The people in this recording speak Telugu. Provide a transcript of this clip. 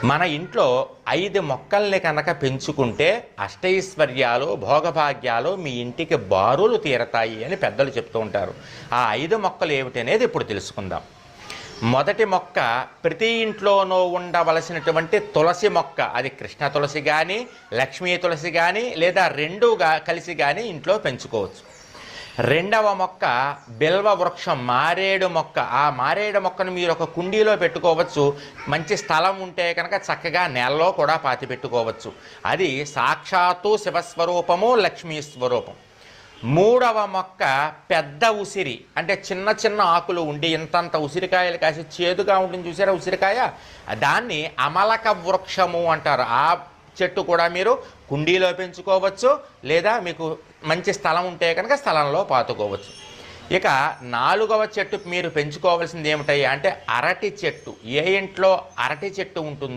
మన ఇంట్లో 5 మొక్కల్ని కనుక పెంచుకుంటే అష్టైశ్వర్యాలు భోగభాగ్యాలు మీ ఇంటికి బారులు తీరతాయి అని పెద్దలు చెప్తూ ఉంటారు. ఆ 5 మొక్కలు ఏమిటి అనేది ఇప్పుడు తెలుసుకుందాం. మొదటి మొక్క ప్రతి ఇంట్లోనూ ఉండవలసినటువంటి తులసి మొక్క. అది కృష్ణ తులసి కానీ లక్ష్మీ తులసి కానీ లేదా రెండుగా కలిసి కానీ ఇంట్లో పెంచుకోవచ్చు. రెండవ మొక్క బిల్వ వృక్షం, మారేడు మొక్క. ఆ మారేడు మొక్కను మీరు ఒక కుండీలో పెట్టుకోవచ్చు. మంచి స్థలం ఉంటే కనుక చక్కగా నేలలో కూడా పాతి పెట్టుకోవచ్చు. అది సాక్షాత్తు శివస్వరూపము, లక్ష్మీ స్వరూపం. మూడవ మొక్క పెద్ద ఉసిరి, అంటే చిన్న చిన్న ఆకులు ఉండి ఇంతంత ఉసిరికాయలు కాసి చేదుగా ఉంటుంది చూసారా ఉసిరికాయ, దాన్ని అమలక వృక్షము అంటారు. ఆ చెట్టు కూడా మీరు కుండీలో పెంచుకోవచ్చు లేదా మీకు మంచి స్థలం ఉంటే కనుక స్థలంలో పాతుకోవచ్చు. ఇక 4వ చెట్టు మీరు పెంచుకోవాల్సింది ఏమిటయ్యా అంటే అరటి చెట్టు. ఏ ఇంట్లో అరటి చెట్టు ఉంటుందో